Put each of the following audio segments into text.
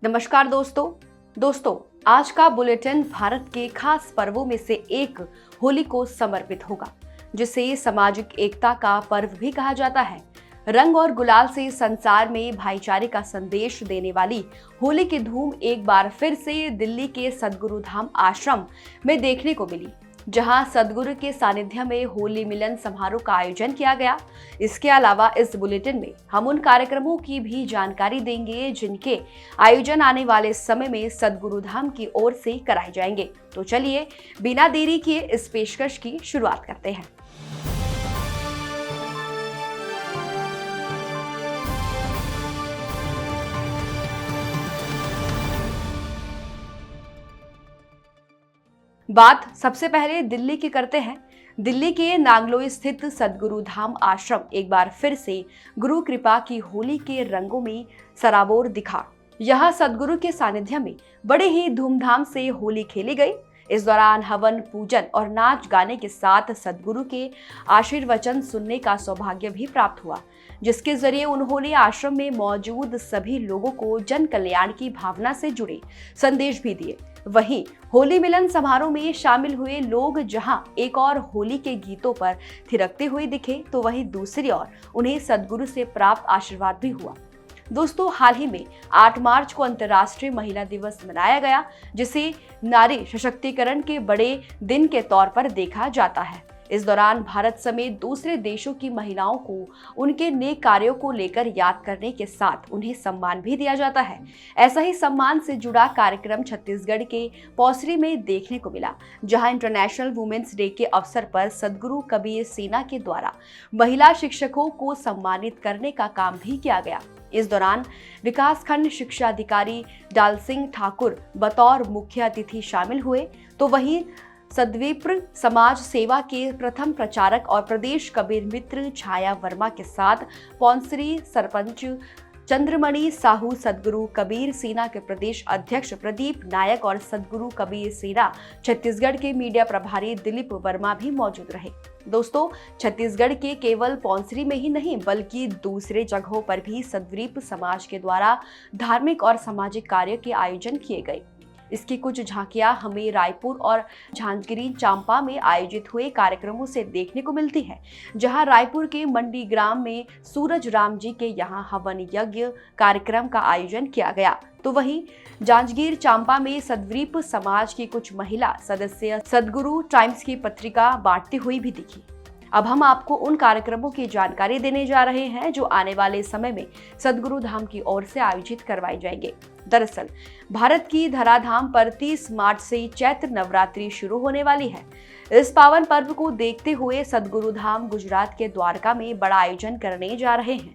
नमस्कार दोस्तों आज का बुलेटिन भारत के खास पर्वों में से एक होली को समर्पित होगा, जिसे सामाजिक एकता का पर्व भी कहा जाता है। रंग और गुलाल से संसार में भाईचारे का संदेश देने वाली होली की धूम एक बार फिर से दिल्ली के सद्गुरु धाम आश्रम में देखने को मिली, जहां सद्गुरु के सानिध्य में होली मिलन समारोह का आयोजन किया गया। इसके अलावा इस बुलेटिन में हम उन कार्यक्रमों की भी जानकारी देंगे जिनके आयोजन आने वाले समय में सद्गुरु धाम की ओर से कराए जाएंगे। तो चलिए बिना देरी किए इस पेशकश की शुरुआत करते हैं। बात सबसे पहले दिल्ली की करते हैं। दिल्ली के नागलोई स्थित सद्गुरु धाम आश्रम एक बार फिर से गुरु कृपा की होली के रंगों में सराबोर दिखा। यहाँ सद्गुरु के सानिध्य में बड़े ही धूमधाम से होली खेली गई। इस दौरान हवन, पूजन और नाच गाने के साथ सद्गुरु के आशीर्वचन सुनने का सौभाग्य भी प्राप्त हुआ, जिसके जरिए उन्होंने आश्रम में मौजूद सभी लोगों को जन कल्याण की भावना से जुड़े संदेश भी दिए। वहीं होली मिलन समारोह में शामिल हुए लोग जहां एक और होली के गीतों पर थिरकते हुए दिखे, तो वहीं दूसरी ओर उन्हें सद्गुरु से प्राप्त आशीर्वाद भी हुआ। दोस्तों, हाल ही में 8 मार्च को अंतर्राष्ट्रीय महिला दिवस मनाया गया, जिसे नारी सशक्तिकरण के बड़े दिन के तौर पर देखा जाता है। इस दौरान भारत समेत दूसरे देशों की महिलाओं को उनके नेक कार्यों को लेकर याद करने के साथ उन्हें सम्मान भी दिया जाता है। ऐसा ही सम्मान से जुड़ा कार्यक्रम छत्तीसगढ़ के पौसरी में देखने को मिला, जहां इंटरनेशनल वुमेन्स डे के अवसर पर सद्गुरु कबीर सेना के द्वारा महिला शिक्षकों को सम्मानित करने का काम भी किया गया। इस दौरान विकासखंड शिक्षा अधिकारी डाल सिंह ठाकुर बतौर मुख्य अतिथि शामिल हुए, तो वहीं सद्विप्र समाज सेवा के प्रथम प्रचारक और प्रदेश कबीर मित्र छाया वर्मा के साथ पौंसरी सरपंच चंद्रमणि साहू, सद्गुरु कबीर सेना के प्रदेश अध्यक्ष प्रदीप नायक और सद्गुरु कबीर सेना छत्तीसगढ़ के मीडिया प्रभारी दिलीप वर्मा भी मौजूद रहे। दोस्तों, छत्तीसगढ़ के केवल पौंसरी में ही नहीं बल्कि दूसरे जगहों पर भी सद्वीप समाज के द्वारा धार्मिक और सामाजिक कार्य के आयोजन किए गए। इसकी कुछ झांकियां हमें रायपुर और जांजगीर चांपा में आयोजित हुए कार्यक्रमों से देखने को मिलती है, जहां रायपुर के मंडी ग्राम में सूरज राम जी के यहां हवन यज्ञ कार्यक्रम का आयोजन किया गया, तो वहीं जांजगीर चांपा में सद्वीप समाज की कुछ महिला सदस्य सद्गुरु टाइम्स की पत्रिका बांटती हुई भी दिखी। अब हम आपको उन कार्यक्रमों की जानकारी देने जा रहे हैं जो आने वाले समय में सद्गुरु धाम की ओर से आयोजित करवाए जाएंगे। दरअसल भारत की धराधाम पर 30 मार्च से चैत्र नवरात्रि शुरू होने वाली है। इस पावन पर्व को देखते हुए सद्गुरु धाम गुजरात के द्वारका में बड़ा आयोजन करने जा रहे हैं।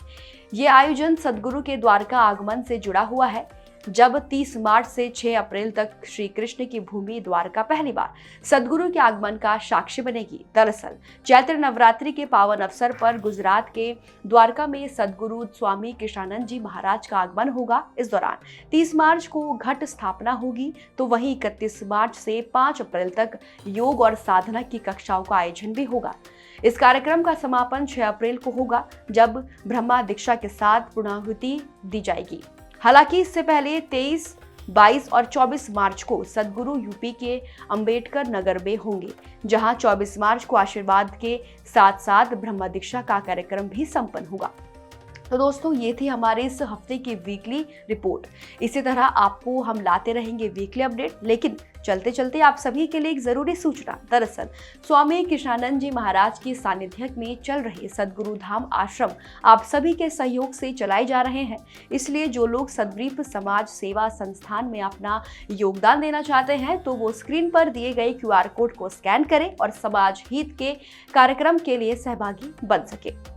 ये आयोजन सद्गुरु के द्वारका आगमन से जुड़ा हुआ है, जब 30 मार्च से 6 अप्रैल तक श्री कृष्ण की भूमि द्वारका पहली बार सद्गुरु के आगमन का साक्षी बनेगी। दरअसल चैत्र नवरात्रि के पावन अवसर पर गुजरात के द्वारका में सद्गुरु स्वामी कृष्णानंद जी महाराज का आगमन होगा। इस दौरान 30 मार्च को घट स्थापना होगी, तो वहीं 31 मार्च से 5 अप्रैल तक योग और साधना की कक्षाओं का आयोजन भी होगा। इस कार्यक्रम का समापन 6 अप्रैल को होगा, जब ब्रह्मा दीक्षा के साथ पूर्णाहुति दी जाएगी। हालांकि इससे पहले 23, 22 और 24 मार्च को सद्गुरु यूपी के अंबेडकर नगर में होंगे, जहां 24 मार्च को आशीर्वाद के साथ साथ ब्रह्म दीक्षा का कार्यक्रम भी संपन्न होगा। तो दोस्तों, ये थी हमारे इस हफ्ते की वीकली रिपोर्ट। इसी तरह आपको हम लाते रहेंगे वीकली अपडेट, लेकिन चलते चलते आप सभी के लिए एक जरूरी सूचना। दरअसल स्वामी कृष्णानंद जी महाराज की सानिध्य में चल रहे सद्गुरु धाम आश्रम आप सभी के सहयोग से चलाए जा रहे हैं। इसलिए जो लोग सद्वीप समाज सेवा संस्थान में अपना योगदान देना चाहते हैं, तो वो स्क्रीन पर दिए गए QR कोड को स्कैन करें और समाज हित के कार्यक्रम के लिए सहभागी बन सके।